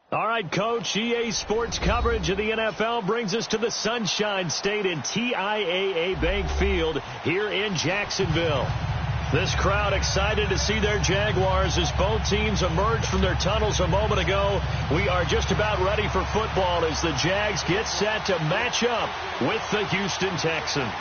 All right, Coach, EA Sports coverage of the NFL brings us to the Sunshine State in TIAA Bank Field here in Jacksonville. This crowd excited to see their Jaguars as both teams emerged from their tunnels a moment ago. We are just about ready for football as the Jags get set to match up with the Houston Texans.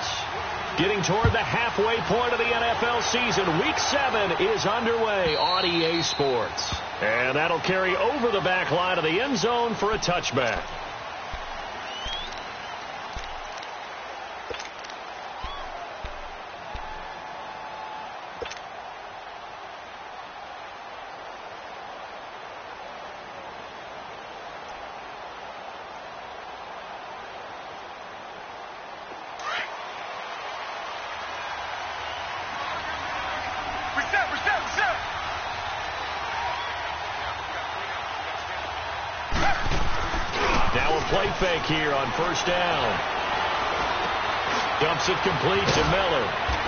Getting toward the halfway point of the NFL season, Week 7 is underway on EA Sports. And that'll carry over the back line of the end zone for a touchback. Now a play fake here on first down. Dumps it complete to Miller.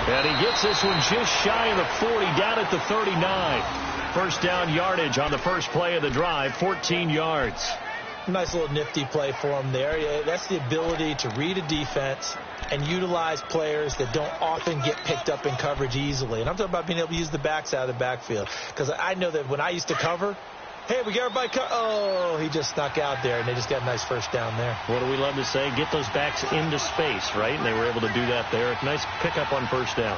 And he gets this one just shy of the 40, down at the 39. First down yardage on the first play of the drive, 14 yards. Nice little nifty play for him there. Yeah, that's the ability to read a defense and utilize players that don't often get picked up in coverage easily. And I'm talking about being able to use the backs out of the backfield. Because I know that when I used to cover, hey, we got everybody oh, he just snuck out there, and they just got a nice first down there. What do we love to say? Get those backs into space, right? And they were able to do that there. Nice pickup on first down.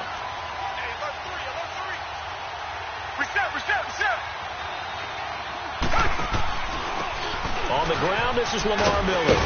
On the ground, this is Lamar Miller.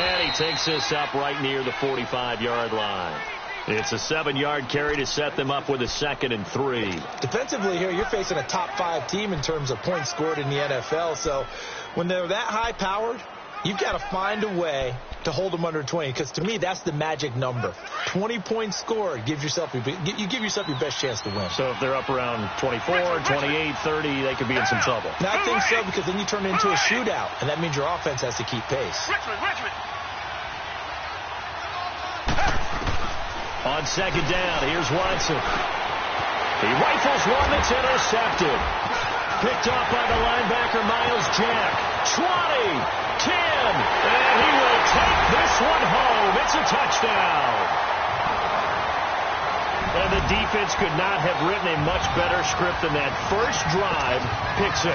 And he takes this up right near the 45-yard line. It's a 7-yard carry to set them up with a 2nd and 3. Defensively here, you're facing a top-5 team in terms of points scored in the NFL. So when they're that high-powered, you've got to find a way to hold them under 20. Because to me, that's the magic number. 20 points scored, you give yourself your best chance to win. So if they're up around 24, 28, 30, they could be in some trouble. Now, I think so, because then you turn it into a shootout, and that means your offense has to keep pace. On second down, here's Watson. He rifles one that's intercepted. Picked off by the linebacker, Miles Jack. 20, 10, and he will take this one home. It's a touchdown. And the defense could not have written a much better script than that first drive, pick 6.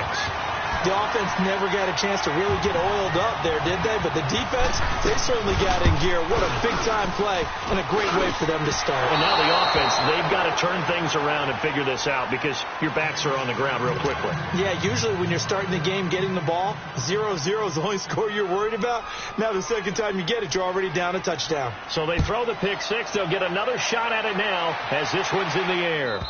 The offense never got a chance to really get oiled up there, did they? But the defense, they certainly got in gear. What a big-time play and a great way for them to start. And now the offense, they've got to turn things around and figure this out because your backs are on the ground real quickly. Yeah, usually when you're starting the game, getting the ball, 0-0 is the only score you're worried about. Now the second time you get it, you're already down a touchdown. So they throw the pick 6. They'll get another shot at it now as this one's in the air.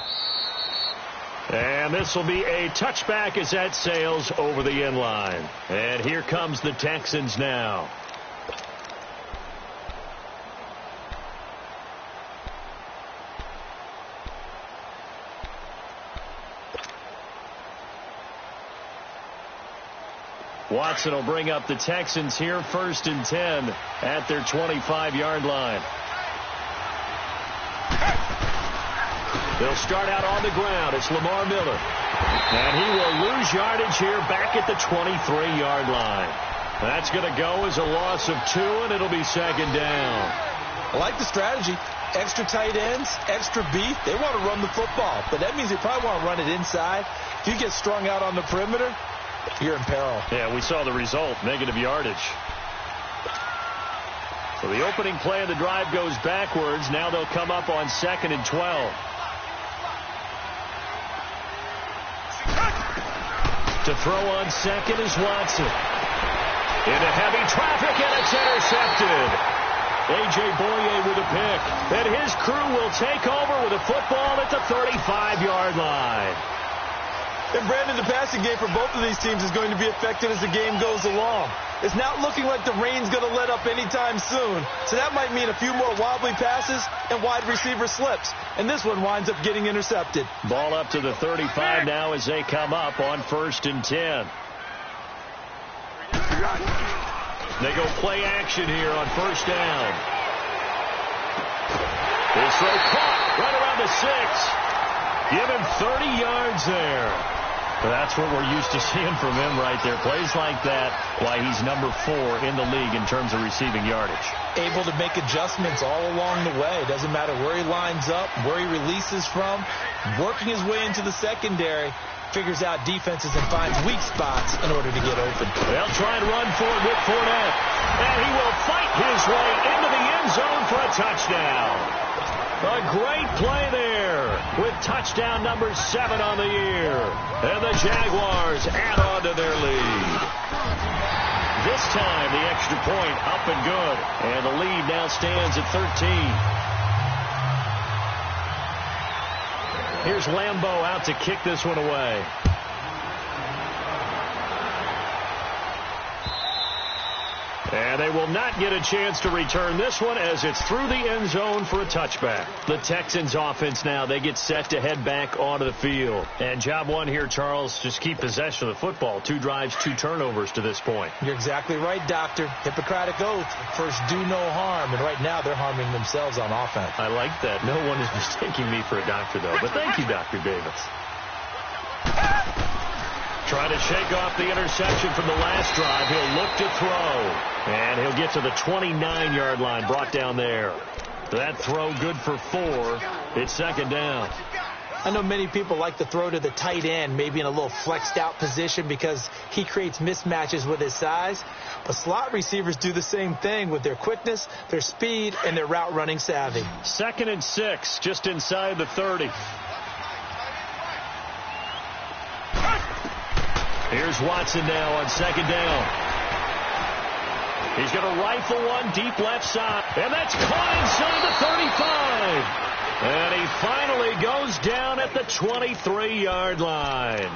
And this will be a touchback as that sails over the end line. And here comes the Texans now. Watson will bring up the Texans here, 1st and 10 at their 25-yard line. They'll start out on the ground. It's Lamar Miller. And he will lose yardage here back at the 23-yard line. That's going to go as a loss of 2, and it'll be 2nd down. I like the strategy. Extra tight ends, extra beef. They want to run the football, but that means they probably want to run it inside. If you get strung out on the perimeter, you're in peril. Yeah, we saw the result, negative yardage. So the opening play of the drive goes backwards. Now they'll come up on 2nd and 12. To throw on second is Watson. Into heavy traffic, and it's intercepted. A.J. Boye with a pick. And his crew will take over with a football at the 35-yard line. And Brandon, the passing game for both of these teams is going to be affected as the game goes along. It's not looking like the rain's going to let up anytime soon. So that might mean a few more wobbly passes and wide receiver slips. And this one winds up getting intercepted. Ball up to the 35 now as they come up on 1st and 10. They go play action here on 1st down. This throw caught right around the 6. Give him 30 yards there. That's what we're used to seeing from him right there. Plays like that, why he's number 4 in the league in terms of receiving yardage. Able to make adjustments all along the way. Doesn't matter where he lines up, where he releases from. Working his way into the secondary. Figures out defenses and finds weak spots in order to get open. They'll try and run for it with Fournette. And he will fight his way into the end zone for a touchdown. A great play there with touchdown number 7 on the year. And the Jaguars add on to their lead. This time the extra point up and good. And the lead now stands at 13. Here's Lambeau out to kick this one away. And they will not get a chance to return this one as it's through the end zone for a touchback. The Texans offense now, they get set to head back onto the field. And job one here, Charles, just keep possession of the football. 2 drives, 2 turnovers to this point. You're exactly right, Doctor. Hippocratic oath. First, do no harm. And right now, they're harming themselves on offense. I like that. No one is mistaking me for a doctor, though. But thank you, Dr. Davis. Trying to shake off the interception from the last drive. He'll look to throw. And he'll get to the 29-yard line, brought down there. That throw good for 4. It's second down. I know many people like to throw to the tight end, maybe in a little flexed out position because he creates mismatches with his size. But slot receivers do the same thing with their quickness, their speed, and their route running savvy. 2nd and 6, just inside the 30. Here's Watson now on second down. He's going to rifle one deep left side. And that's caught inside the 35. And he finally goes down at the 23-yard line.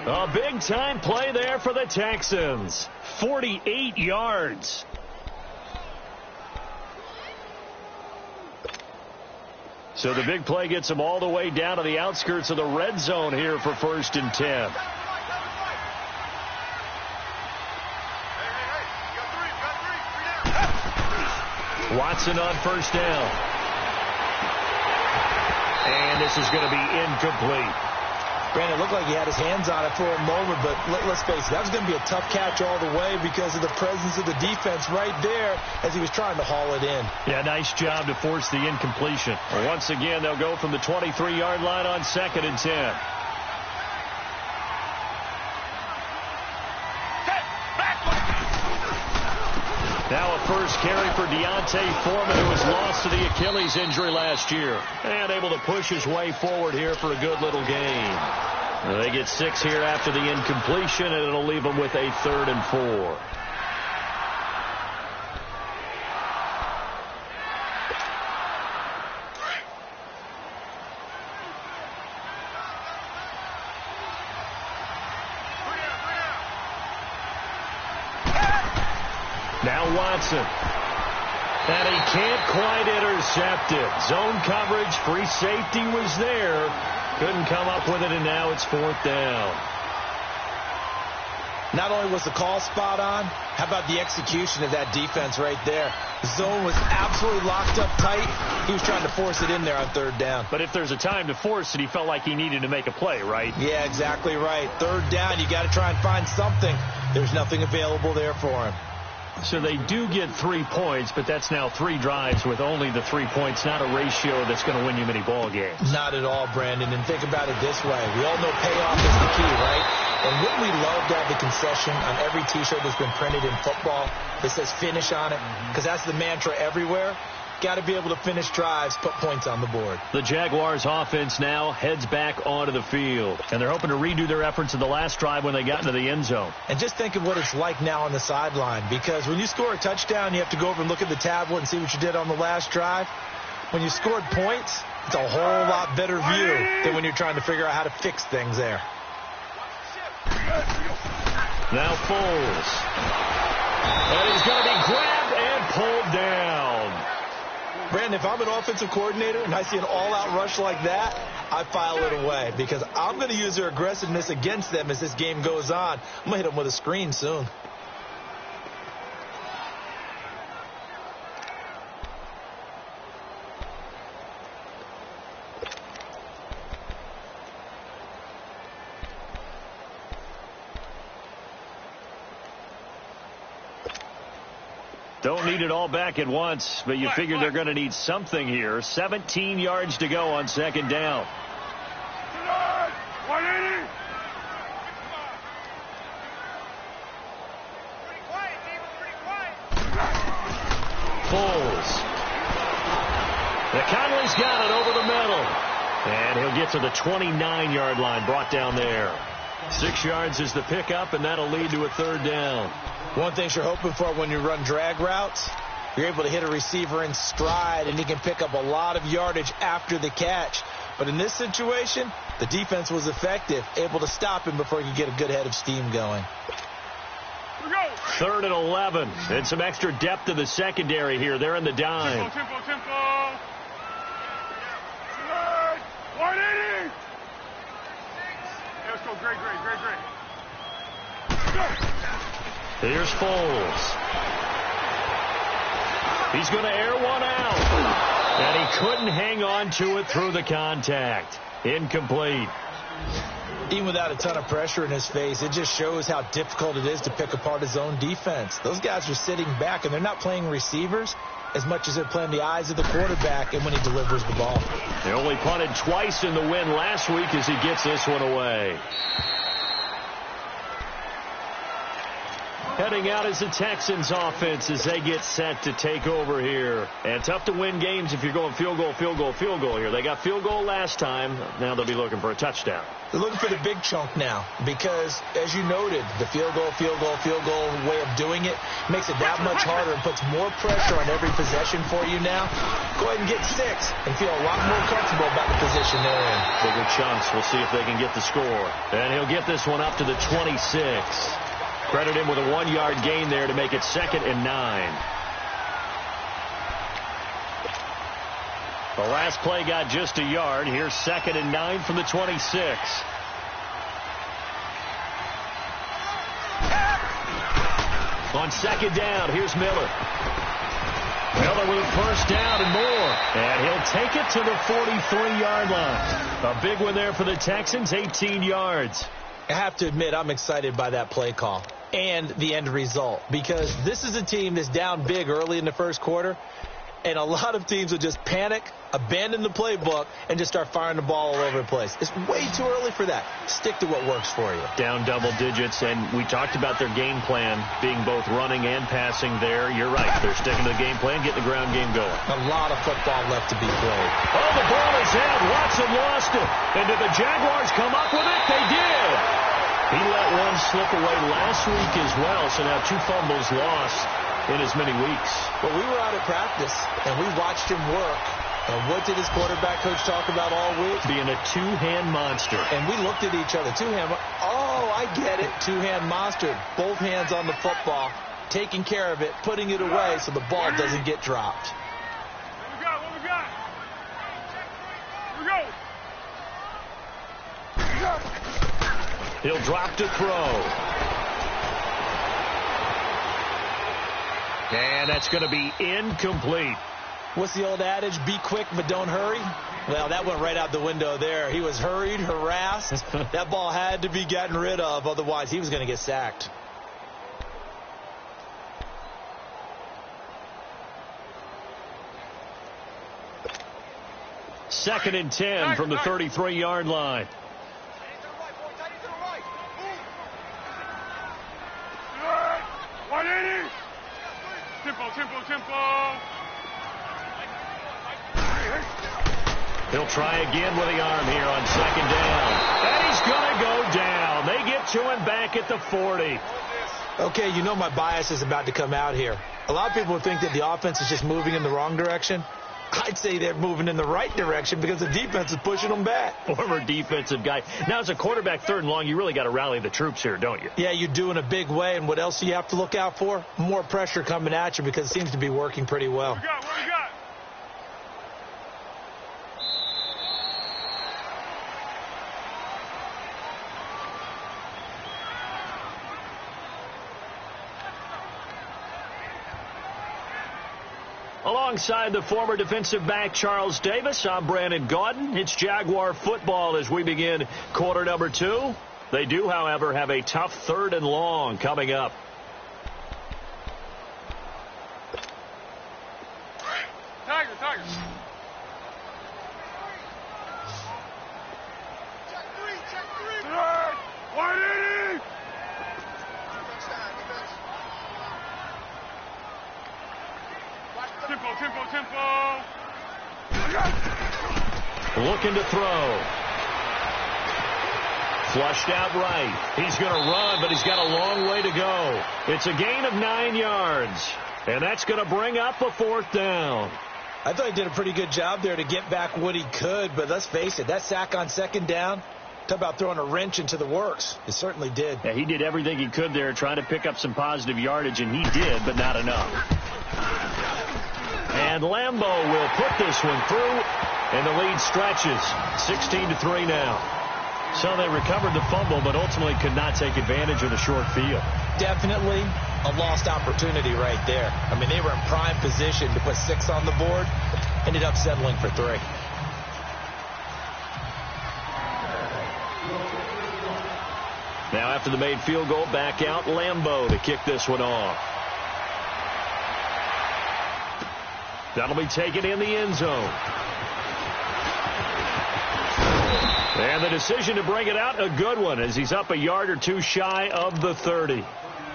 A big-time play there for the Texans. 48 yards. So the big play gets him all the way down to the outskirts of the red zone here for 1st and 10. Watson on first down. And this is going to be incomplete. Brandon, it looked like he had his hands on it for a moment, but let's face it, that was going to be a tough catch all the way because of the presence of the defense right there as he was trying to haul it in. Yeah, nice job to force the incompletion. Once again, they'll go from the 23-yard line on 2nd and 10. Now a first carry for Deontay Foreman, who was lost to the Achilles injury last year. And able to push his way forward here for a good little gain. They get 6 here after the incompletion, and it'll leave them with a 3rd and 4. Now Watson. And he can't quite intercept it. Zone coverage, free safety was there. Couldn't come up with it, and now it's 4th down. Not only was the call spot on, how about the execution of that defense right there? The zone was absolutely locked up tight. He was trying to force it in there on 3rd down. But if there's a time to force it, he felt like he needed to make a play, right? Yeah, exactly right. 3rd down, you got to try and find something. There's nothing available there for him. So they do get 3 points, but that's now 3 drives with only the 3 points, not a ratio that's going to win you many ball games. Not at all, Brandon. And think about it this way. We all know payoff is the key, right? And wouldn't we love to have the concession on every T-shirt that's been printed in football that says finish on it? Because that's the mantra everywhere. Got to be able to finish drives, put points on the board. The Jaguars offense now heads back onto the field. And they're hoping to redo their efforts in the last drive when they got into the end zone. And just think of what it's like now on the sideline. Because when you score a touchdown, you have to go over and look at the tablet and see what you did on the last drive. When you scored points, it's a whole lot better view than when you're trying to figure out how to fix things there. Now Foles. And he's going to be grabbed and pulled down. Brandon, if I'm an offensive coordinator and I see an all-out rush like that, I file it away because I'm going to use their aggressiveness against them as this game goes on. I'm going to hit them with a screen soon. Don't need it all back at once, but you figure they're going to need something here. 17 yards to go on second down. Foles. Conley's got it over the middle. And he'll get to the 29-yard line, brought down there. 6 yards is the pickup, and that'll lead to a third down. One thing you're hoping for when you run drag routes, you're able to hit a receiver in stride, and he can pick up a lot of yardage after the catch. But in this situation, the defense was effective, able to stop him before he could get a good head of steam going. 3rd and 11, and some extra depth to the secondary here. They're in the dime. Tempo. 180. Let's go. Great. Here's Foles. He's going to air one out. And he couldn't hang on to it through the contact. Incomplete. Even without a ton of pressure in his face, it just shows how difficult it is to pick apart his own defense. Those guys are sitting back, and they're not playing receivers as much as they're playing the eyes of the quarterback and when he delivers the ball. They only punted twice in the win last week as he gets this one away. Heading out is the Texans offense as they get set to take over here. And tough to win games if you're going field goal here. They got field goal last time. Now they'll be looking for a touchdown. They're looking for the big chunk now because, as you noted, the field goal way of doing it makes it that much harder and puts more pressure on every possession for you now. Go ahead and get 6 and feel a lot more comfortable about the position they're in. Bigger chunks. We'll see if they can get the score. And he'll get this one up to the 26. Credit him with a 1-yard gain there to make it 2nd and 9. The last play got just a yard. Here's 2nd and 9 from the 26. On 2nd down, here's Miller. Miller with a first down and more. And he'll take it to the 43-yard line. A big one there for the Texans, 18 yards. I have to admit, I'm excited by that play call and the end result because this is a team that's down big early in the first quarter, and a lot of teams will just panic, abandon the playbook, and just start firing the ball all over the place. It's way too early for that. Stick to what works for you. Down double digits, and we talked about their game plan being both running and passing there. You're right. They're sticking to the game plan, getting the ground game going. A lot of football left to be played. Oh, the ball is out. Watson lost it. And did the Jaguars come up with it? They did. He let one slip away last week as well, so now 2 fumbles lost in as many weeks. Well, we were out at practice, and we watched him work. And what did his quarterback coach talk about all week? Being a 2-hand monster. And we looked at each other. 2-hand. Oh, I get it. 2-hand monster. Both hands on the football, taking care of it, putting it away so the ball doesn't get dropped. What we got? Here we go. He'll drop to throw. And that's going to be incomplete. What's the old adage? Be quick, but don't hurry. Well, that went right out the window there. He was hurried, harassed. That ball had to be gotten rid of. Otherwise, he was going to get sacked. Second and 10 from the 33-yard line. Tempo. He'll try again with the arm here on 2nd down. And he's going to go down. They get to him back at the 40. Okay, you know my bias is about to come out here. A lot of people think that the offense is just moving in the wrong direction. I'd say they're moving in the right direction because the defense is pushing them back. Former defensive guy. Now, as a quarterback 3rd and long, you really got to rally the troops here, don't you? Yeah, you do in a big way. And what else do you have to look out for? More pressure coming at you because it seems to be working pretty well. What we got? Alongside the former defensive back Charles Davis, I'm Brandon Gaudin. It's Jaguar football as we begin quarter number 2. They do, however, have a tough 3rd and long coming up. looking to throw. Flushed out right. He's going to run, but he's got a long way to go. It's a gain of 9 yards, and that's going to bring up a 4th down. I thought he did a pretty good job there to get back what he could, but let's face it, that sack on 2nd down, talk about throwing a wrench into the works. It certainly did. Yeah, he did everything he could there trying to pick up some positive yardage, and he did, but not enough. And Lambeau will put this one through, and the lead stretches 16-3 now. So they recovered the fumble, but ultimately could not take advantage of the short field. Definitely a lost opportunity right there. I mean, they were in prime position to put 6 on the board, ended up settling for 3. Now after the made field goal, back out Lambeau to kick this one off. That'll be taken in the end zone. And the decision to bring it out, a good one, as he's up a yard or 2 shy of the 30.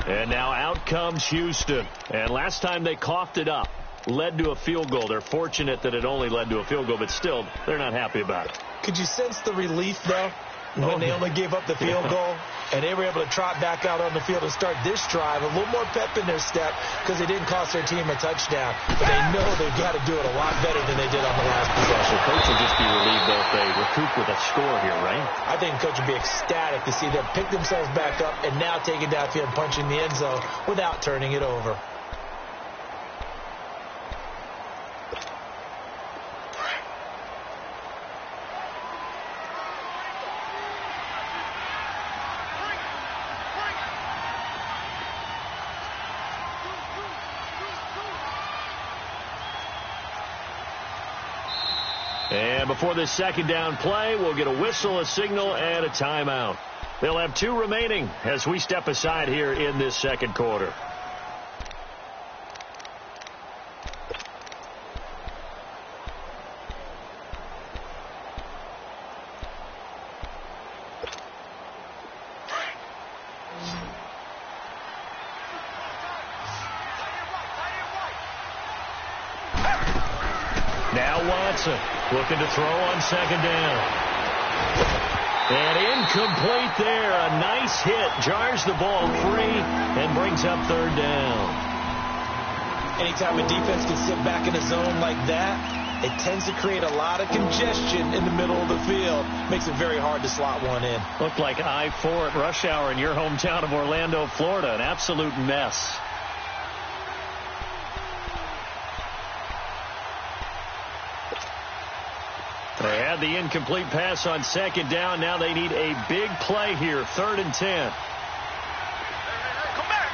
And now out comes Houston. And last time they coughed it up, led to a field goal. They're fortunate that it only led to a field goal, but still, they're not happy about it. Could you sense the relief, though, when they only gave up the field goal? And they were able to trot back out on the field and start this drive. A little more pep in their step because they didn't cost their team a touchdown. But they know they've got to do it a lot better than they did on the last possession. Coach will just be relieved though if they recoup with a score here, right? I think Coach would be ecstatic to see them pick themselves back up and now take it downfield and punch in the end zone without turning it over. And before this 2nd down play, we'll get a whistle, a signal, and a timeout. They'll have 2 remaining as we step aside here in this 2nd quarter. Now Watson looking to throw on 2nd down. And incomplete there. A nice hit. Jars the ball free and brings up 3rd down. Anytime a defense can sit back in a zone like that, it tends to create a lot of congestion in the middle of the field. Makes it very hard to slot one in. Looked like I-4 at rush hour in your hometown of Orlando, Florida. An absolute mess. They had the incomplete pass on 2nd down. Now they need a big play here. 3rd and 10. Come back!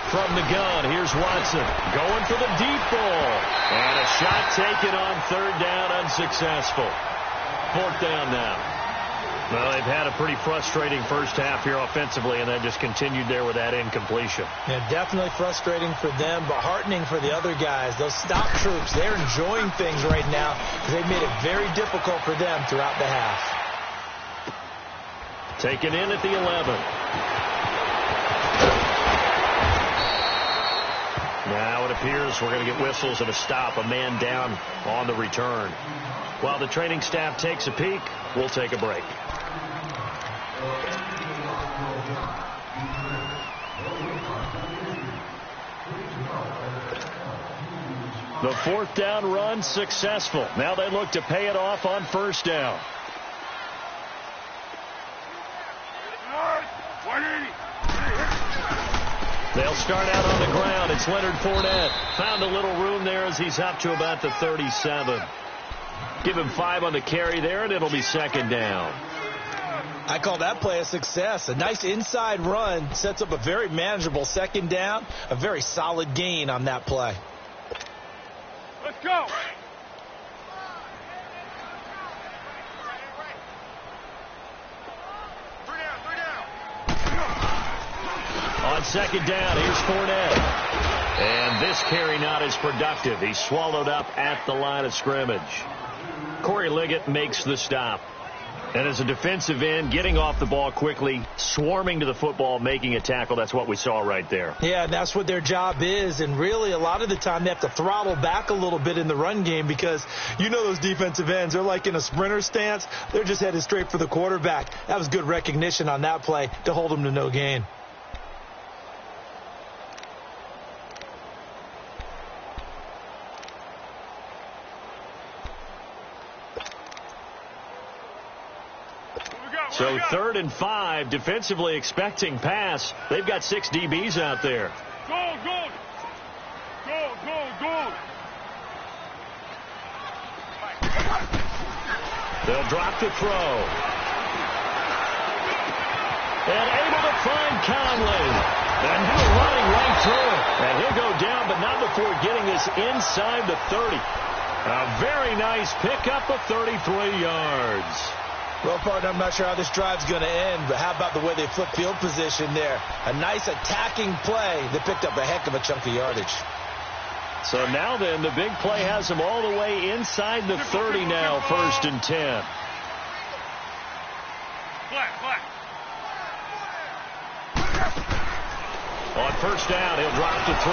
From the gun, here's Watson going for the deep ball. And a shot taken on 3rd down, unsuccessful. 4th down now. Well, they've had a pretty frustrating first half here offensively, and then just continued there with that incompletion. Yeah, definitely frustrating for them, but heartening for the other guys. Those stop troops, they're enjoying things right now because they've made it very difficult for them throughout the half. Taken in at the 11. Now it appears we're going to get whistles and a stop, a man down on the return. While the training staff takes a peek, we'll take a break. The 4th down run successful. Now they look to pay it off on 1st down. They'll start out on the ground. It's Leonard Fournette. Found a little room there as he's up to about the 37. Give him 5 on the carry there, and it'll be 2nd down. I call that play a success. A nice inside run sets up a very manageable 2nd down. A very solid gain on that play. Let's go! On 2nd down, here's Fournette. And this carry not as productive. He's swallowed up at the line of scrimmage. Corey Liggett makes the stop. And as a defensive end, getting off the ball quickly, swarming to the football, making a tackle, that's what we saw right there. Yeah, and that's what their job is. And really, a lot of the time, they have to throttle back a little bit in the run game because you know those defensive ends, they're like in a sprinter stance. They're just headed straight for the quarterback. That was good recognition on that play to hold them to no gain. So 3rd and 5, defensively expecting pass. They've got 6 DBs out there. Go, go. Go, go, go. They'll drop the throw. And able to find Conley. And he's running right through it. And he'll go down, but not before getting this inside the 30. A very nice pickup of 33 yards. Well, partner, I'm not sure how this drive's going to end, but how about the way they flip field position there? A nice attacking play that picked up a heck of a chunk of yardage. So now then, the big play has them all the way inside the 30 now, 1st and 10. Black. On 1st down, he'll drop the throw.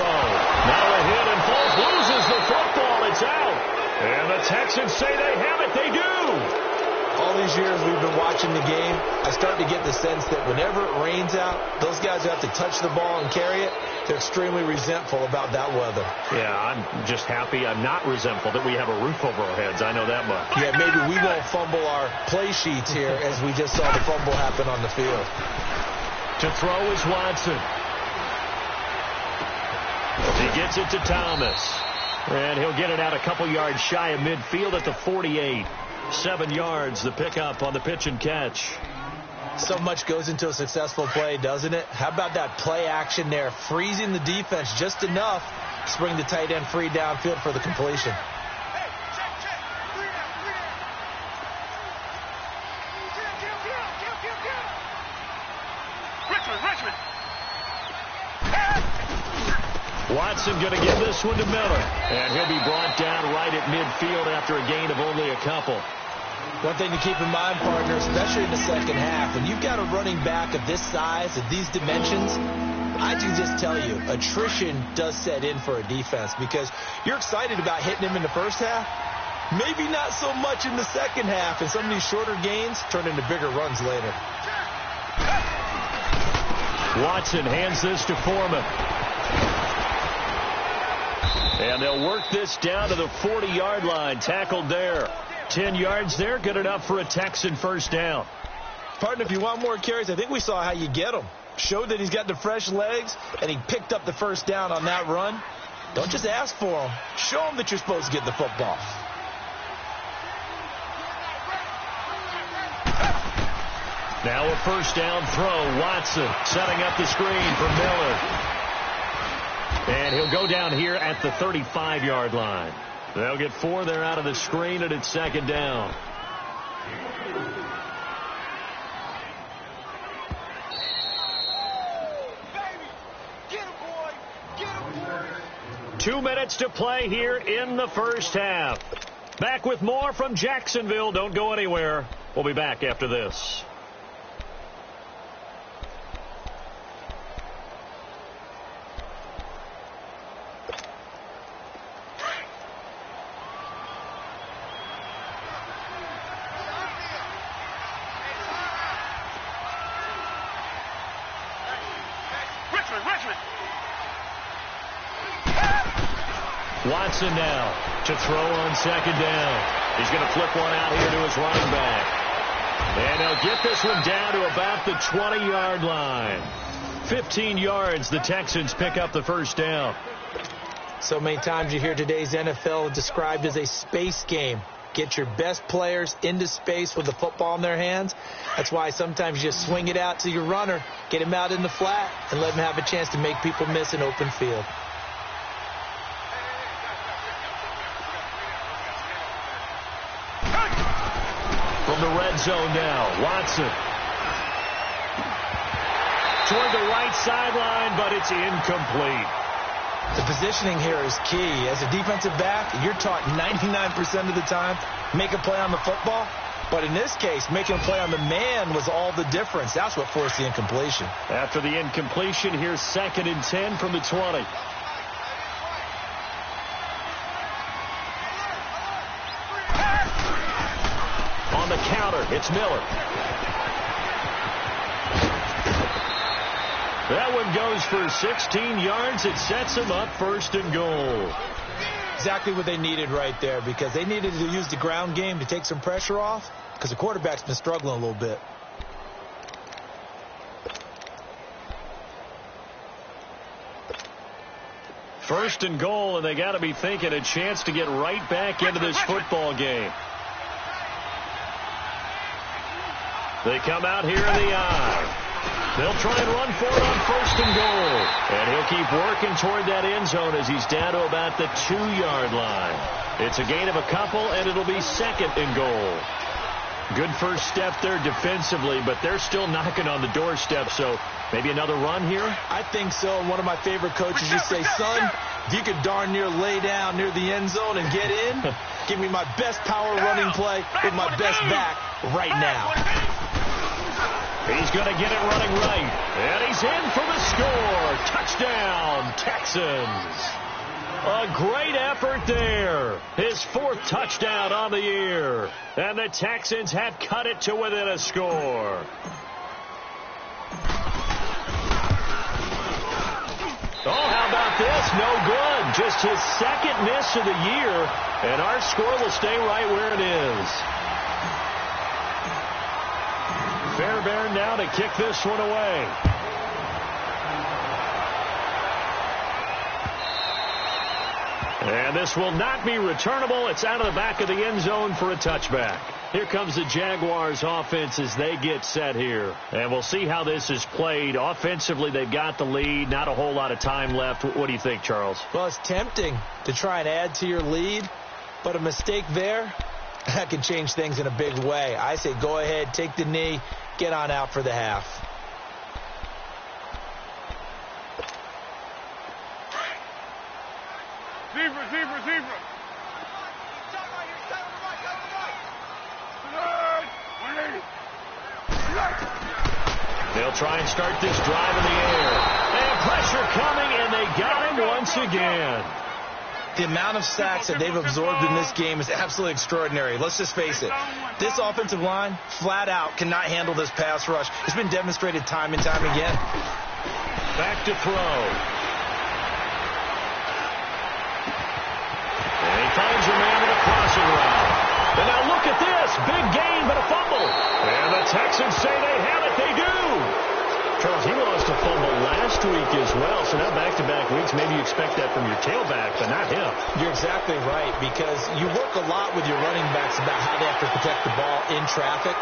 Now a hit and falls, loses the football. It's out. And the Texans say they have it. They do. All these years we've been watching the game, I start to get the sense that whenever it rains out, those guys who have to touch the ball and carry it, they're extremely resentful about that weather. Yeah, I'm just happy I'm not resentful that we have a roof over our heads. I know that much. Yeah, maybe we won't fumble our play sheets here as we just saw the fumble happen on the field. To throw is Watson. He gets it to Thomas. And he'll get it out a couple yards shy of midfield at the 48. 7 yards, the pickup on the pitch and catch. So much goes into a successful play, doesn't it? How about that play action there, freezing the defense just enough to bring the tight end free downfield for the completion. Richmond. Watson going to give this one to Miller. And he'll be brought down right at midfield after a gain of only a couple. One thing to keep in mind, partner, especially in the second half, when you've got a running back of this size, of these dimensions, I can just tell you, attrition does set in for a defense because you're excited about hitting him in the first half. Maybe not so much in the second half, and some of these shorter gains turn into bigger runs later. Watson hands this to Foreman. And they'll work this down to the 40-yard line, tackled there. 10 yards there, good enough for a Texan 1st down. Partner, if you want more carries, I think we saw how you get him. Showed that he's got the fresh legs, and he picked up the 1st down on that run. Don't just ask for him. Show him that you're supposed to get the football. Now a 1st down throw. Watson setting up the screen for Miller. And he'll go down here at the 35-yard line. They'll get 4 there out of the screen, and it's 2nd down. Get him, boy. Get him, boy. 2 minutes to play here in the first half. Back with more from Jacksonville. Don't go anywhere. We'll be back after this. Watson now to throw on 2nd down. He's going to flip one out here to his running back. And they'll get this one down to about the 20-yard line. 15 yards, the Texans pick up the 1st down. So many times you hear today's NFL described as a space game. Get your best players into space with the football in their hands. That's why sometimes you just swing it out to your runner, get him out in the flat, and let him have a chance to make people miss an open field. From the red zone now, Watson. Toward the right sideline, but it's incomplete. The positioning here is key. As a defensive back, you're taught 99% of the time, make a play on the football. But in this case, making a play on the man was all the difference. That's what forced the incompletion. After the incompletion, here's 2nd and 10 from the 20. On the counter, it's Miller. That one goes for 16 yards. It sets him up 1st and goal. Exactly what they needed right there, because they needed to use the ground game to take some pressure off, because the quarterback's been struggling a little bit. First and goal, and they got to be thinking a chance to get right back into this football game. They come out here in the eye. They'll try and run for it on 1st and goal. And he'll keep working toward that end zone as he's down to about the 2-yard line. It's a gain of a couple, and it'll be 2nd and goal. Good first step there defensively, but they're still knocking on the doorstep, so maybe another run here? I think so. One of my favorite coaches used to say, son, if you could darn near lay down near the end zone and get in, give me my best power running play with my best back right now. He's going to get it running right. And he's in for the score. Touchdown, Texans. A great effort there. His 4th touchdown on the year. And the Texans have cut it to within a score. Oh, how about this? No good. Just his 2nd miss of the year. And our score will stay right where it is. Fairbairn now to kick this one away. And this will not be returnable. It's out of the back of the end zone for a touchback. Here comes the Jaguars offense as they get set here. And we'll see how this is played. Offensively, they've got the lead. Not a whole lot of time left. What do you think, Charles? Well, it's tempting to try and add to your lead, but a mistake there, that can change things in a big way. I say go ahead, take the knee, get on out for the half. Receiver. They'll try and start this drive in the air. And pressure coming, and they got him once again. The amount of sacks that they've absorbed in this game is absolutely extraordinary. Let's just face it. This offensive line, flat out, cannot handle this pass rush. It's been demonstrated time and time again. Back to throw. And he finds a man with a crossing route. And now look at this. Big gain, but a fumble. And the Texans say they have it. They do. Charles, he lost a fumble last week as well, so now back-to-back weeks, maybe you expect that from your tailback, but not him. You're exactly right, because you work a lot with your running backs about how they have to protect the ball in traffic,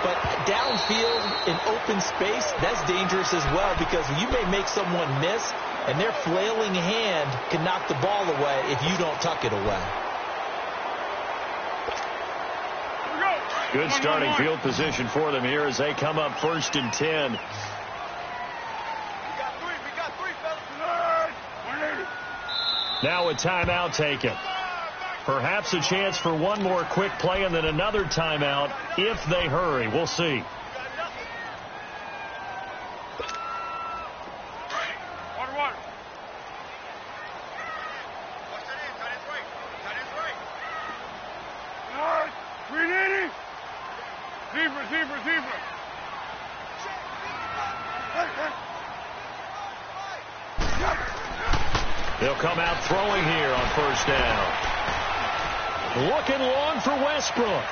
but downfield in open space, that's dangerous as well, because you may make someone miss, and their flailing hand can knock the ball away if you don't tuck it away. Good starting field position for them here as they come up 1st and 10. Now a timeout taken. Perhaps a chance for one more quick play and then another timeout if they hurry. We'll see. Water. Receiver. They'll come out throwing here on 1st down. Looking long for Westbrook.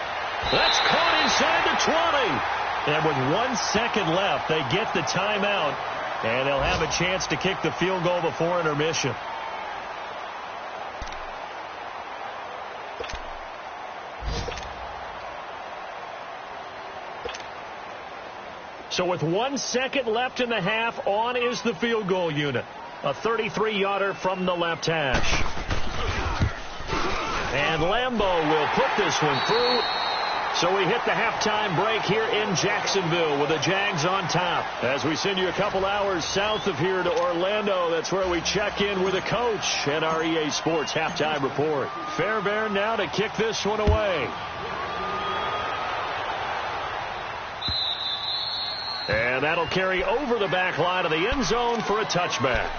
That's caught inside the 20. And with 1 second left, they get the timeout. And they'll have a chance to kick the field goal before intermission. So with 1 second left in the half, on is the field goal unit. A 33-yarder from the left hash. And Lambeau will put this one through. So we hit the halftime break here in Jacksonville with the Jags on top. As we send you a couple hours south of here to Orlando, that's where we check in with the coach and our EA Sports halftime report. Fairbairn now to kick this one away. And that'll carry over the back line of the end zone for a touchback.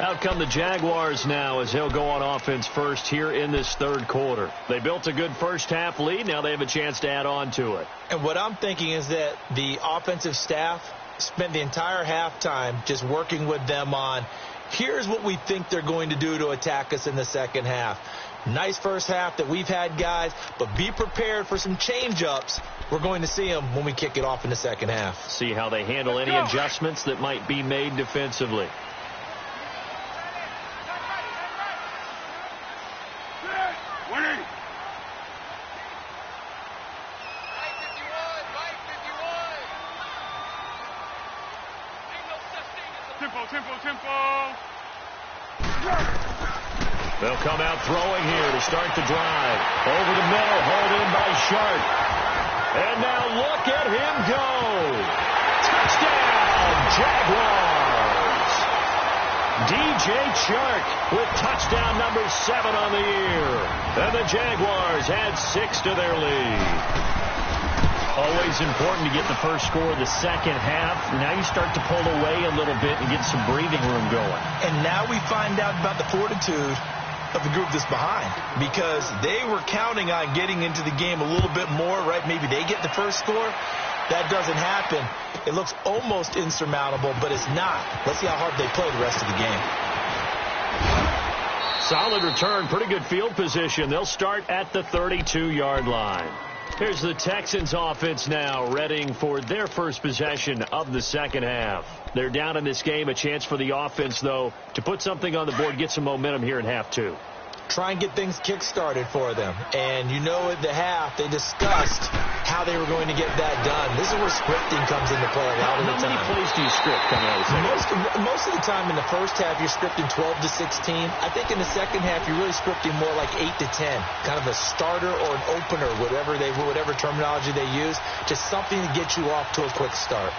Out come the Jaguars now as they'll go on offense first here in this third quarter. They built a good first-half lead. Now they have a chance to add on to it. And what I'm thinking is that the offensive staff spent the entire halftime just working with them on, here's what we think they're going to do to attack us in the second half. Nice first half that we've had, guys, but be prepared for some change-ups. We're going to see them when we kick it off in the second half. See how they handle any adjustments that might be made defensively. They'll come out throwing here to start the drive. Over the middle, hauled in by Sharp. And now look at him go. Touchdown, Jaguars. DJ Chark with touchdown number 7 on the year. And the Jaguars add 6 to their lead. Always important to get the first score of the second half. Now you start to pull away a little bit and get some breathing room going. And now we find out about the fortitude of the group that's behind, because they were counting on getting into the game a little bit more, right? Maybe they get the first score. That doesn't happen. It looks almost insurmountable, but it's not. Let's see how hard they play the rest of the game. Solid return, pretty good field position. They'll start at the 32-yard line. Here's the Texans offense now, readying for their first possession of the second half. They're down in this game. A chance for the offense, though, to put something on the board, get some momentum here in half 2. Try and get things kick-started for them. And you know at the half, they discussed how they were going to get that done. This is where scripting comes into play a lot of the time. How many plays do you script coming out of the second? Most of the time in the first half, you're scripting 12 to 16. I think in the second half, you're really scripting more like 8 to 10. Kind of a starter or an opener, whatever terminology they use. Just something to get you off to a quick start.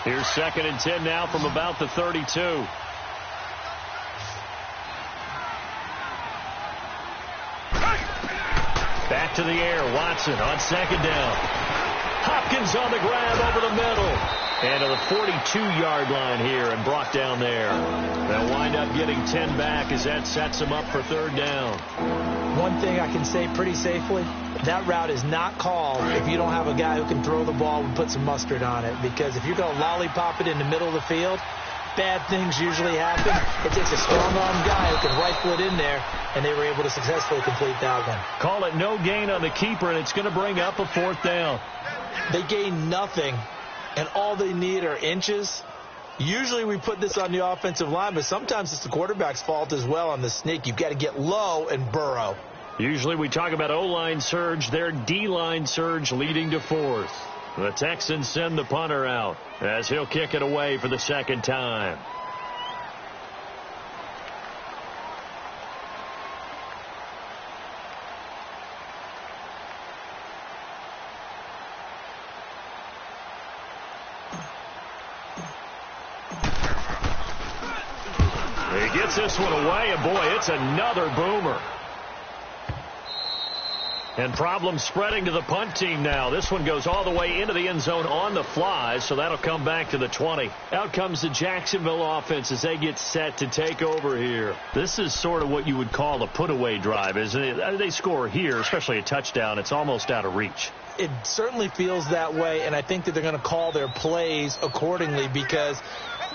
Here's 2nd and 10 now from about the 32. Back to the air. Watson on 2nd down. Hopkins on the grab over the middle. And to the 42-yard line here and brought down there. They'll wind up getting 10 back as that sets them up for 3rd down. One thing I can say pretty safely, that route is not called if you don't have a guy who can throw the ball and put some mustard on it. Because if you're going to lollipop it in the middle of the field, bad things usually happen. It takes a strong-arm guy who can rifle it in there, and they were able to successfully complete that one. Call it no gain on the keeper, and it's going to bring up a 4th down. They gain nothing, and all they need are inches. Usually we put this on the offensive line, but sometimes it's the quarterback's fault as well on the sneak. You've got to get low and burrow. Usually we talk about O-line surge, their D-line surge leading to 4th. The Texans send the punter out as he'll kick it away for the 2nd time. He gets this one away, and boy, it's another boomer. And problems spreading to the punt team now. This one goes all the way into the end zone on the fly, so that'll come back to the 20. Out comes the Jacksonville offense as they get set to take over here. This is sort of what you would call a put-away drive, isn't it? They score here, especially a touchdown. It's almost out of reach. It certainly feels that way, and I think that they're going to call their plays accordingly, because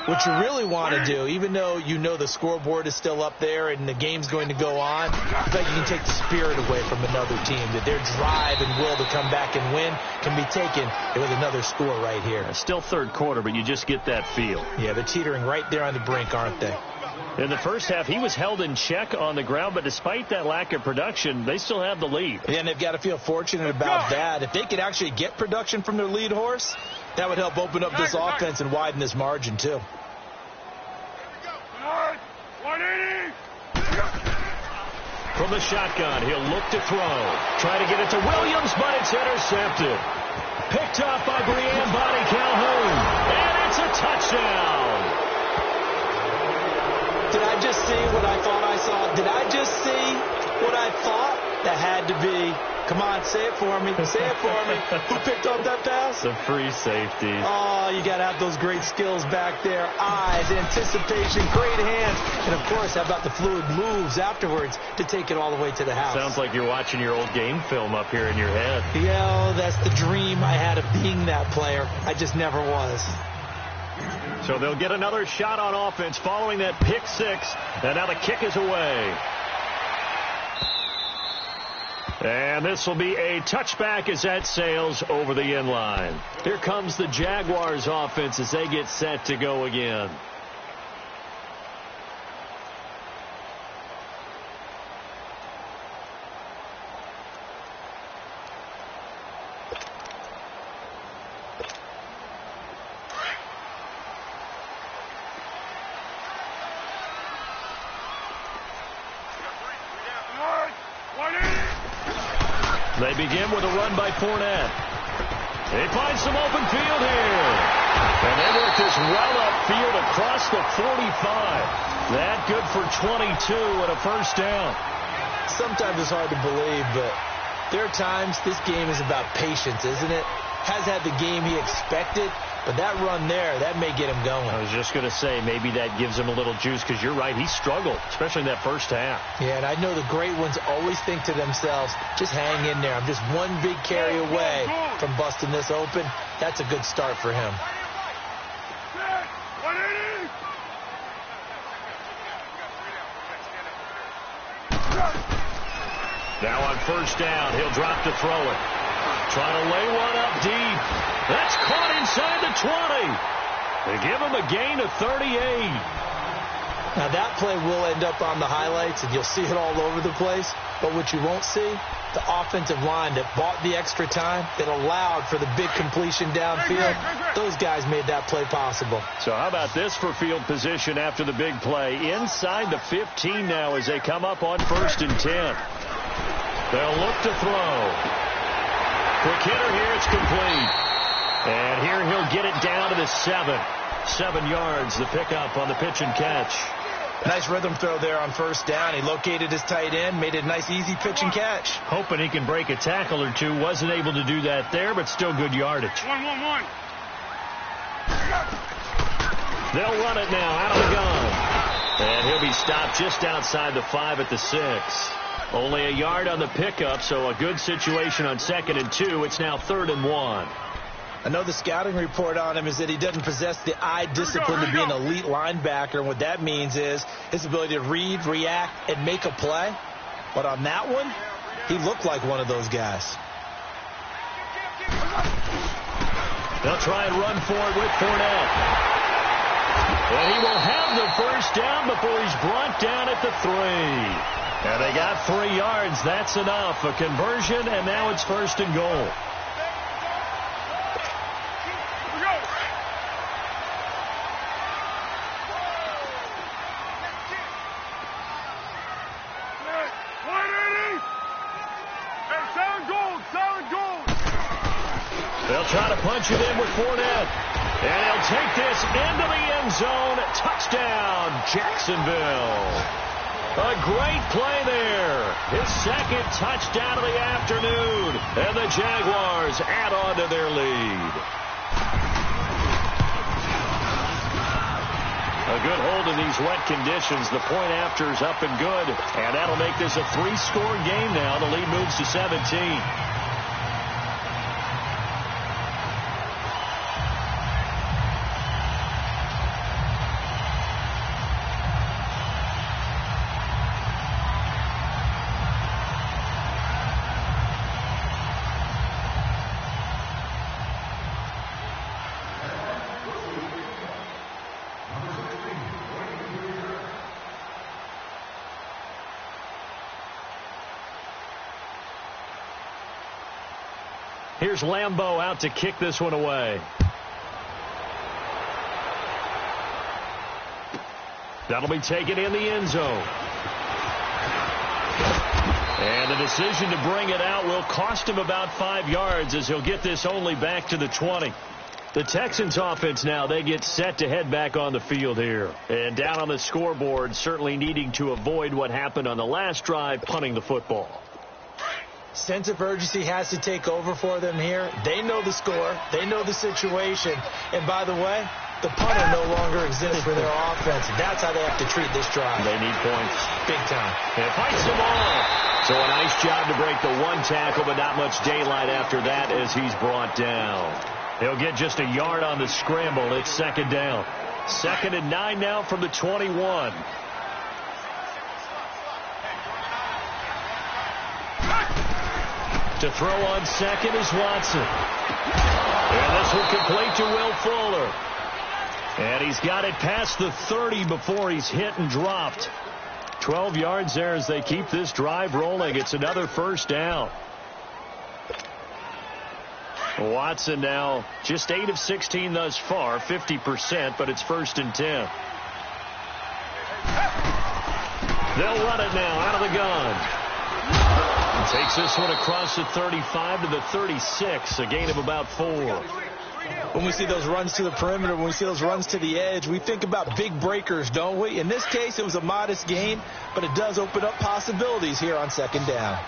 what you really want to do, even though you know the scoreboard is still up there and the game's going to go on, I feel like you can take the spirit away from another team, that their drive and will to come back and win can be taken with another score right here. It's still 3rd quarter, but you just get that feel. Yeah, they're teetering right there on the brink, aren't they? In the first half, he was held in check on the ground, but despite that lack of production, they still have the lead. Yeah, and they've got to feel fortunate about that. If they could actually get production from their lead horse, that would help open up this offense and widen this margin, too. From the shotgun, he'll look to throw. Try to get it to Williams, but it's intercepted. Picked off by Brianne Bonnie Calhoun. And it's a touchdown. Did I just see what I thought I saw? Did I just see what I thought? That had to be, come on, say it for me. Say it for me. Who picked up that pass? The free safety. Oh, you got to have those great skills back there. Eyes, anticipation, great hands. And, of course, how about the fluid moves afterwards to take it all the way to the house? Sounds like you're watching your old game film up here in your head. Yeah, that's the dream I had of being that player. I just never was. So they'll get another shot on offense following that pick six. And now the kick is away. And this will be a touchback as that sails over the end line. Here comes the Jaguars offense as they get set to go again. They begin with a run by Fournette. He finds some open field here. And they work this well upfield across the 45. That good for 22 and a first down. Sometimes it's hard to believe, but there are times this game is about patience, isn't it? Has had the game he expected, but that run there, that may get him going. I was just going to say, maybe that gives him a little juice, because you're right, he struggled, especially in that first half. Yeah, and I know the great ones always think to themselves, just hang in there. I'm just one big carry away from busting this open. That's a good start for him. Now on first down, he'll drop to throw it. Trying to lay one up deep. That's caught inside the 20. They give him a gain of 38. Now that play will end up on the highlights, and you'll see it all over the place. But what you won't see, the offensive line that bought the extra time, that allowed for the big completion downfield, those guys made that play possible. So how about this for field position after the big play? Inside the 15 now as they come up on 1st and 10. They'll look to throw. Quick hitter here, it's complete. And here he'll get it down to the 7. 7 yards, the pickup on the pitch and catch. Nice rhythm throw there on first down. He located his tight end, made it a nice, easy pitch and catch. Hoping he can break a tackle or two. Wasn't able to do that there, but still good yardage. 1-1-1. They'll run it now out of the gun. And he'll be stopped just outside the 5 at the 6. Only a yard on the pickup, so a good situation on 2nd and 2. It's now 3rd and 1. I know the scouting report on him is that he doesn't possess the eye discipline to be an elite linebacker. And what that means is his ability to read, react, and make a play. But on that one, he looked like one of those guys. They'll try and run for it with Fournette. And he will have the first down before he's brought down at the 3. And they got 3 yards. That's enough. A conversion, and now it's 1st and goal. They'll try to punch it in with Fournette. And he'll take this into the end zone. Touchdown, Jacksonville. A great play there. His 2nd touchdown of the afternoon. And the Jaguars add on to their lead. A good hold in these wet conditions. The point after is up and good. And that'll make this a 3-score game now. The lead moves to 17. Here's Lambeau out to kick this one away. That'll be taken in the end zone. And the decision to bring it out will cost him about 5 yards as he'll get this only back to the 20. The Texans offense now, they get set to head back on the field here. And down on the scoreboard, certainly needing to avoid what happened on the last drive, punting the football. Sense of urgency has to take over for them here. They know the score. They know the situation. And by the way, the punter no longer exists for their offense. That's how they have to treat this drive. They need points. Big time. And fights them all. So a nice job to break the one tackle, but not much daylight after that as he's brought down. He'll get just a yard on the scramble. It's second down. 2nd and 9 now from the 21. To throw on second is Watson. And this will complete to Will Fuller. And he's got it past the 30 before he's hit and dropped. 12 yards there as they keep this drive rolling. It's another first down. Watson now just 8 of 16 thus far, 50%, but it's 1st and 10. They'll run it now out of the gun. And takes this one across the 35 to the 36, a gain of about 4. When we see those runs to the perimeter, when we see those runs to the edge, we think about big breakers, don't we? In this case, it was a modest gain, but it does open up possibilities here on second down.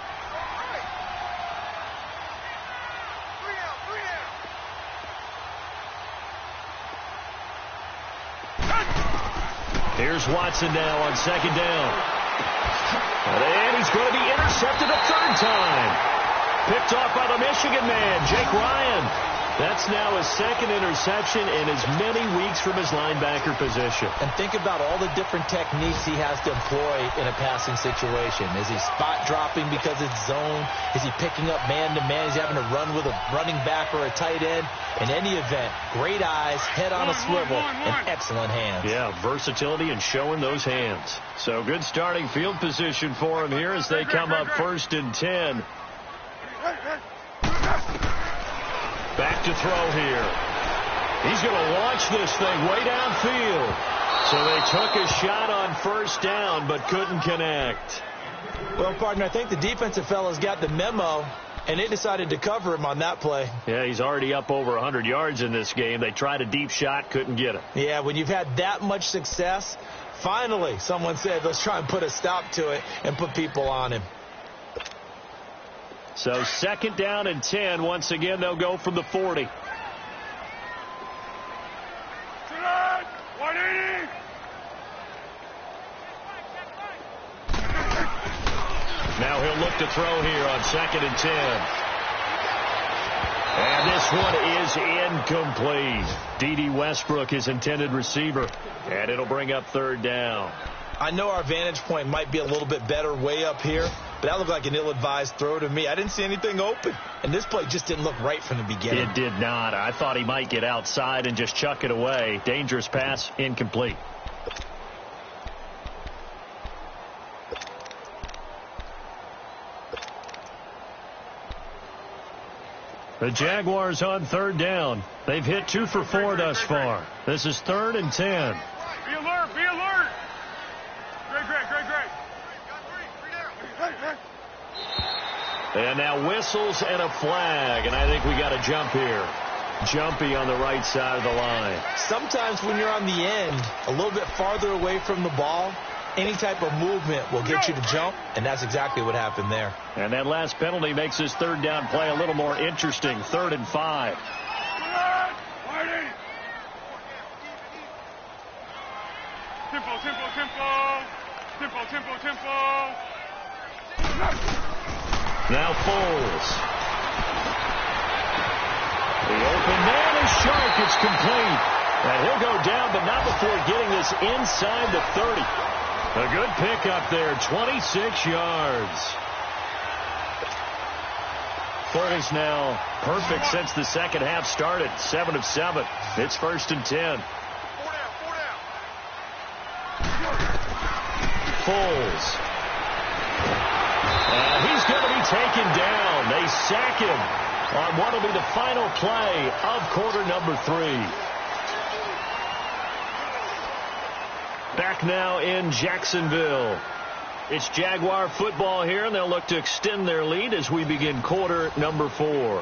Here's Watson now on second down. And he's going to be intercepted a 3rd time. Picked off by the Michigan man, Jake Ryan. That's now his 2nd interception in as many weeks from his linebacker position. And think about all the different techniques he has to employ in a passing situation. Is he spot dropping because it's zone? Is he picking up man-to-man? Is he having to run with a running back or a tight end? In any event, great eyes, head on a swivel, and excellent hands. Yeah, versatility and showing those hands. So good starting field position for him here as they come up 1st and 10. Back to throw here. He's going to launch this thing way downfield. So they took a shot on 1st down, but couldn't connect. Well, partner, I think the defensive fellas got the memo, and they decided to cover him on that play. Yeah, he's already up over 100 yards in this game. They tried a deep shot, couldn't get him. Yeah, when you've had that much success, finally someone said, let's try and put a stop to it and put people on him. So 2nd down and 10. Once again, they'll go from the 40. Now he'll look to throw here on 2nd and 10. And this one is incomplete. D.D. Westbrook, his intended receiver. And it'll bring up 3rd down. I know our vantage point might be a little bit better way up here, but that looked like an ill-advised throw to me. I didn't see anything open, and this play just didn't look right from the beginning. It did not. I thought he might get outside and just chuck it away. Dangerous pass, incomplete. The Jaguars on 3rd down. They've hit 2 for 4 thus far. This is 3rd and 10. Be alert, be alert. Great. And now whistles and a flag, and I think we got a jump here. Jumpy on the right side of the line. Sometimes when you're on the end, a little bit farther away from the ball, any type of movement will get you to jump, and that's exactly what happened there. And that last penalty makes this 3rd down play a little more interesting. 3rd and 5. Tempo. Now Foles. The open man is sharp. It's complete. And he'll go down, but not before getting this inside the 30. A good pickup there, 26 yards. Foles now perfect since the 2nd half started. 7 of 7. It's 1st and 10. Foles. And he's going to be taken down. They sack him on what will be the final play of quarter number 3. Back now in Jacksonville. It's Jaguar football here, and they'll look to extend their lead as we begin quarter number 4.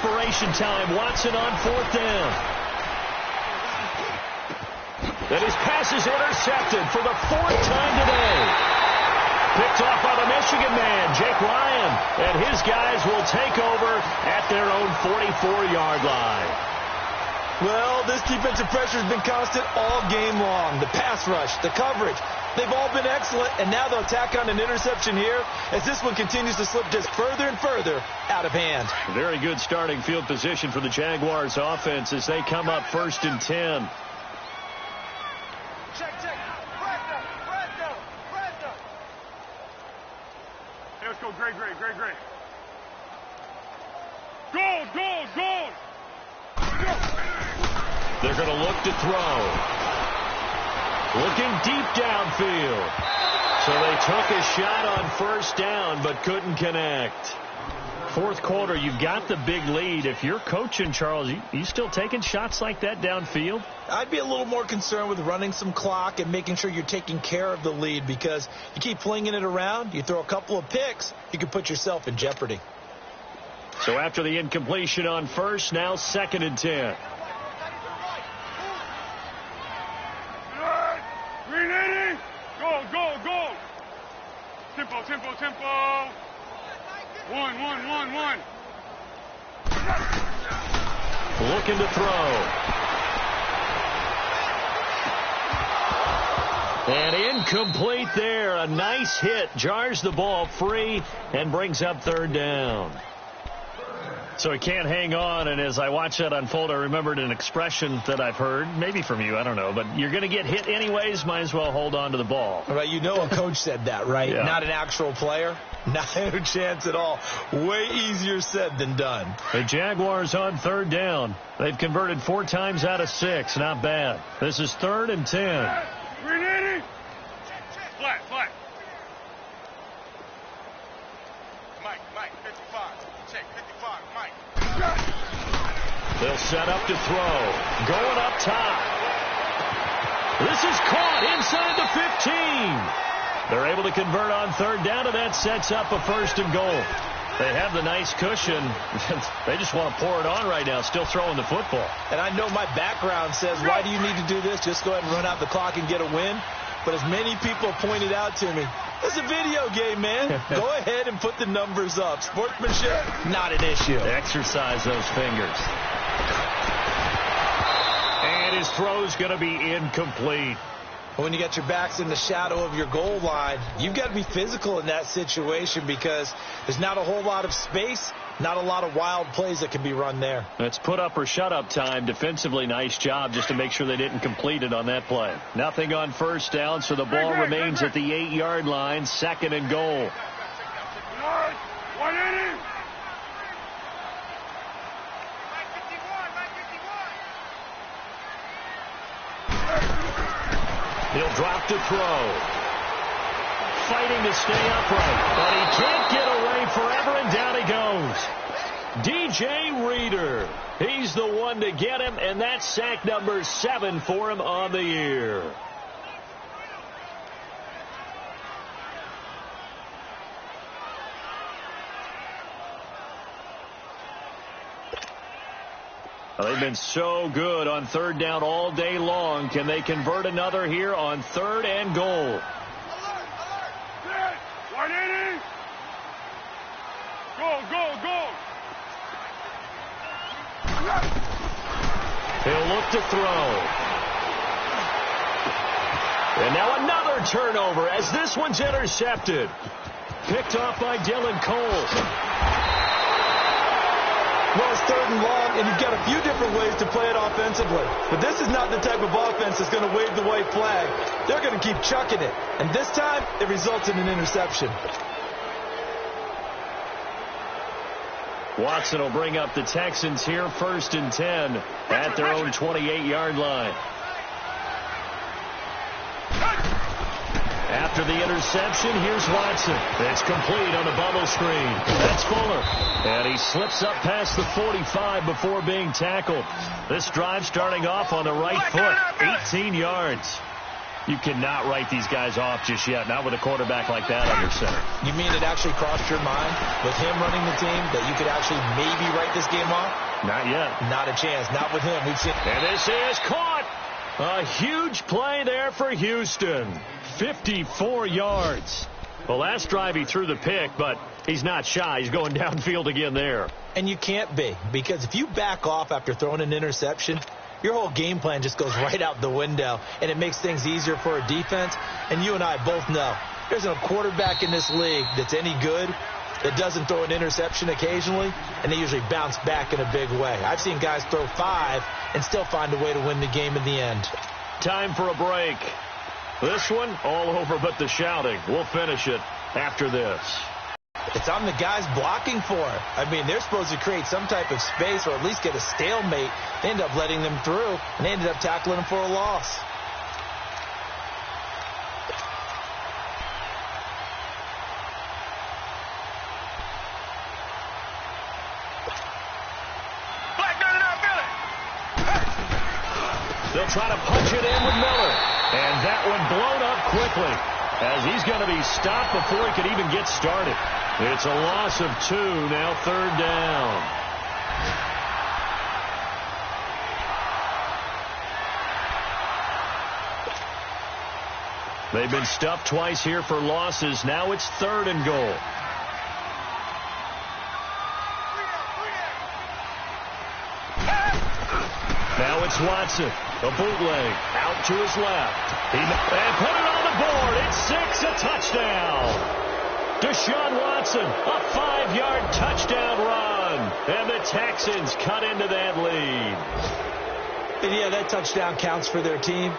desperation time. Watson on 4th down. And his pass is intercepted for the 4th time today. Picked off by the Michigan man, Jake Ryan. And his guys will take over at their own 44-yard line. Well, this defensive pressure has been constant all game long. The pass rush, the coverage, they've all been excellent, and now they'll tack on an interception here as this one continues to slip just further and further out of hand. Very good starting field position for the Jaguars offense as they come up 1st and 10. Check. Brando. Hey, let's go. Great. Goal. They're going to look to throw. Looking deep downfield. So they took a shot on 1st down but couldn't connect. 4th quarter, you've got the big lead. If you're coaching, Charles, you still taking shots like that downfield? I'd be a little more concerned with running some clock and making sure you're taking care of the lead, because you keep flinging it around, you throw a couple of picks, you can put yourself in jeopardy. So after the incompletion on 1st, now 2nd and 10. Go. Tempo. One. Looking to throw. And incomplete there. A nice hit. Jars the ball free and brings up 3rd down. So he can't hang on, and as I watch that unfold, I remembered an expression that I've heard, maybe from you, I don't know, but you're going to get hit anyways, might as well hold on to the ball. Right, you know a coach said that, right? Yeah. Not an actual player. Not a chance at all. Way easier said than done. The Jaguars on 3rd down. They've converted 4 times out of 6. Not bad. This is 3rd and 10. Flat. Mike, 55. Check, 55, Mike. They'll set up to throw. Going up top. This is caught inside the 15. They're able to convert on 3rd down, and that sets up a 1st and goal. They have the nice cushion. They just want to pour it on right now, still throwing the football. And I know my background says, why do you need to do this? Just go ahead and run out the clock and get a win. But as many people pointed out to me, it's a video game, man. Go ahead and put the numbers up. Sportsmanship, not an issue. Exercise those fingers. And his throw's going to be incomplete. When you got your backs in the shadow of your goal line, you've got to be physical in that situation, because there's not a whole lot of space, not a lot of wild plays that can be run there. It's put up or shut up time. Defensively, nice job just to make sure they didn't complete it on that play. Nothing on 1st down, so the ball remains at the 8-yard line, 2nd and goal. 180. He'll drop to throw. Fighting to stay upright, but he can't get away forever, and down he goes. DJ Reader. He's the one to get him, and that's sack number 7 for him on the year. They've been so good on 3rd down all day long. Can they convert another here on 3rd and goal? 180. Go. He'll look to throw. And now another turnover as this one's intercepted. Picked off by Dylan Cole. Well, it's 3rd and long, and you've got a few different ways to play it offensively. But this is not the type of offense that's going to wave the white flag. They're going to keep chucking it. And this time, it results in an interception. Watson will bring up the Texans here, 1st and 10 at their own 28-yard line. After the interception, here's Watson. It's complete on a bubble screen. That's Fuller. And he slips up past the 45 before being tackled. This drive starting off on the right foot, 18 yards. You cannot write these guys off just yet, not with a quarterback like that under center. You mean it actually crossed your mind with him running the team that you could actually maybe write this game off? Not yet. Not a chance. Not with him. We've seen. And this is caught. A huge play there for Houston. 54 yards. The last drive he threw the pick, but he's not shy. He's going downfield again there. And you can't be, because if you back off after throwing an interception, your whole game plan just goes right out the window, and it makes things easier for a defense. And you and I both know there's no quarterback in this league that's any good that doesn't throw an interception occasionally, and they usually bounce back in a big way. I've seen guys throw 5 and still find a way to win the game in the end. Time for a break. This one, all over but the shouting. We'll finish it after this. It's on the guys blocking for it. I mean, they're supposed to create some type of space or at least get a stalemate. They end up letting them through, and they ended up tackling them for a loss. They'll try to punch it in with Miller. And that one blown up quickly as he's going to be stopped before he could even get started. It's a loss of 2, now 3rd down. They've been stuffed twice here for losses. Now it's 3rd and goal. Now it's Watson. A bootleg out to his left. And put it on the board. It's 6, a touchdown. Deshaun Watson, a 5-yard touchdown run. And the Texans cut into that lead. And yeah, that touchdown counts for their team,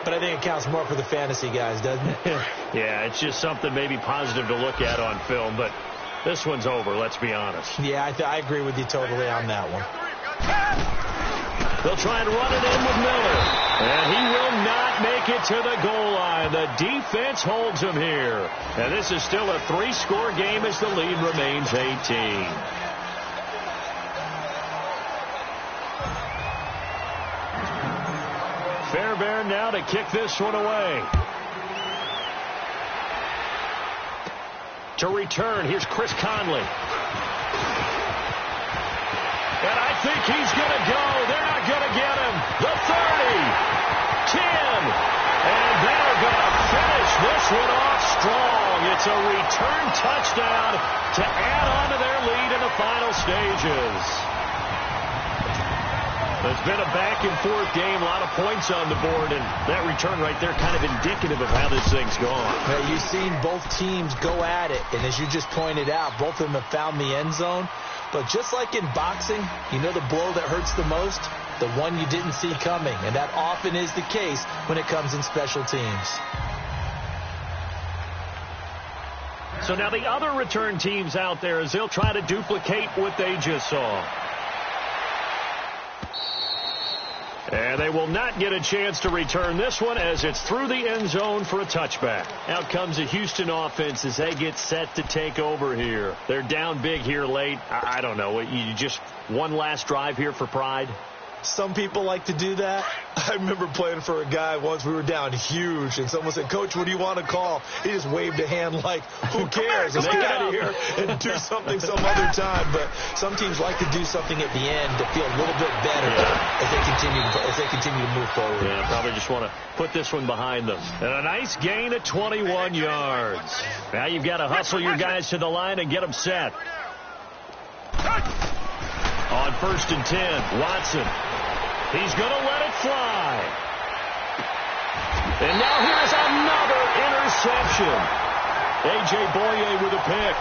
but I think it counts more for the fantasy guys, doesn't it? Yeah, it's just something maybe positive to look at on film, but this one's over, let's be honest. Yeah, I agree with you totally on that one. They'll try and run it in with Miller. And he will not make it to the goal line. The defense holds him here. And this is still a 3-score game as the lead remains 18. Fairbairn now to kick this one away. To return, here's Chris Conley. And I think he's going to go. They're not going to get him. The 30, 10, and they're going to finish this one off strong. It's a return touchdown to add on to their lead in the final stages. It's been a back-and-forth game, a lot of points on the board, and that return right there kind of indicative of how this thing's gone. Now, you've seen both teams go at it, and as you just pointed out, both of them have found the end zone. But just like in boxing, you know the blow that hurts the most? The one you didn't see coming, and that often is the case when it comes in special teams. So now the other return teams out there as they'll try to duplicate what they just saw. And they will not get a chance to return this one as it's through the end zone for a touchback. Out comes the Houston offense as they get set to take over here. They're down big here late. I don't know. You just one last drive here for pride? Some people like to do that. I remember playing for a guy once. We were down huge, and someone said, "Coach, what do you want to call?" He just waved a hand like, "Who cares? Let's get out of here and do something some other time." But some teams like to do something at the end to feel a little bit better as they continue to move forward. Yeah, probably just want to put this one behind them. And a nice gain of 21 yards. Now you've got to hustle your guys to the line and get them set. On 1st and 10, Watson. He's going to let it fly. And now here's another interception. A.J. Boye with a pick.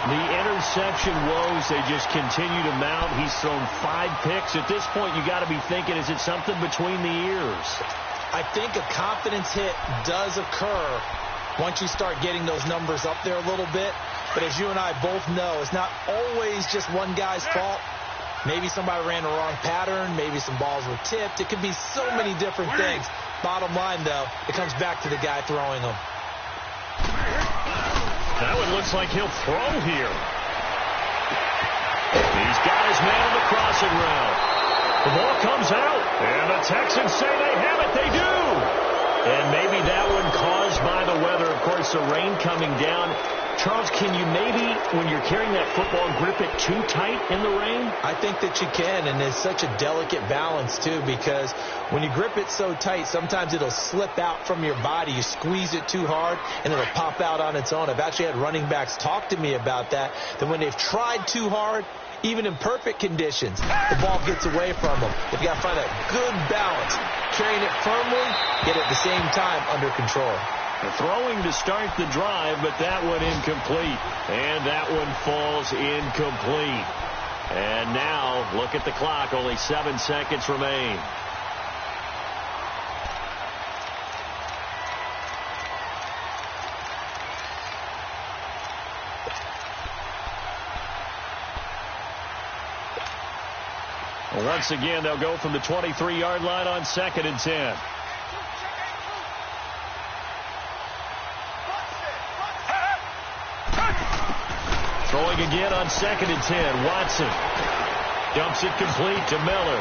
The interception woes, they just continue to mount. He's thrown 5 picks. At this point, you got to be thinking, is it something between the ears? I think a confidence hit does occur once you start getting those numbers up there a little bit. But as you and I both know, it's not always just one guy's fault. Maybe somebody ran the wrong pattern. Maybe some balls were tipped. It could be so many different things. Bottom line, though, it comes back to the guy throwing them. That one looks like he'll throw here. He's got his man on the crossing route. The ball comes out, and the Texans say they have it. They do. And maybe that one caused by the weather. Of course, the rain coming down. Charles, can you maybe, when you're carrying that football, grip it too tight in the rain? I think that you can, and it's such a delicate balance, too, because when you grip it so tight, sometimes it'll slip out from your body. You squeeze it too hard, and it'll pop out on its own. I've actually had running backs talk to me about that when they've tried too hard, even in perfect conditions, the ball gets away from them. They've got to find a good balance, carrying it firmly, yet at the same time under control. Throwing to start the drive, but that one incomplete. And that one falls incomplete. And now, look at the clock. Only 7 seconds remain. Once again, they'll go from the 23-yard line on 2nd and 10. Throwing again on 2nd and 10. Watson dumps it complete to Miller.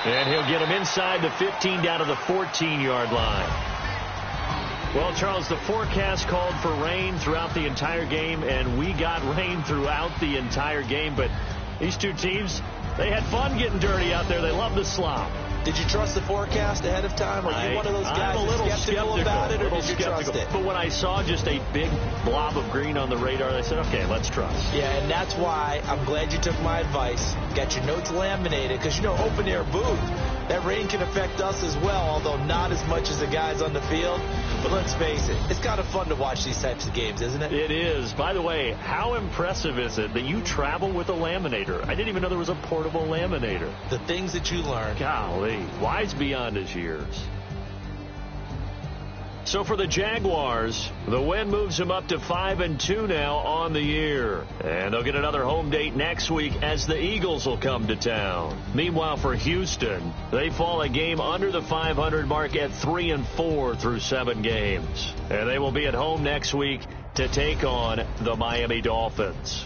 And he'll get him inside the 15 down to the 14-yard line. Well, Charles, the forecast called for rain throughout the entire game, and we got rain throughout the entire game. But these two teams, they had fun getting dirty out there. They love the slop. Did you trust the forecast ahead of time? Are you one of those guys I'm a little skeptical about it, or did you trust it? But when I saw just a big blob of green on the radar, I said, okay, let's trust. Yeah, and that's why I'm glad you took my advice. Got your notes laminated, because, you know, open-air booth, that rain can affect us as well, although not as much as the guys on the field. But let's face it, it's kind of fun to watch these types of games, isn't it? It is. By the way, how impressive is it that you travel with a laminator? I didn't even know there was a portable laminator. The things that you learn. Golly, wise beyond his years. So for the Jaguars, the win moves them up to 5-2 now on the year. And they'll get another home date next week as the Eagles will come to town. Meanwhile, for Houston, they fall a game under the 500 mark at 3-4 through 7 games. And they will be at home next week to take on the Miami Dolphins.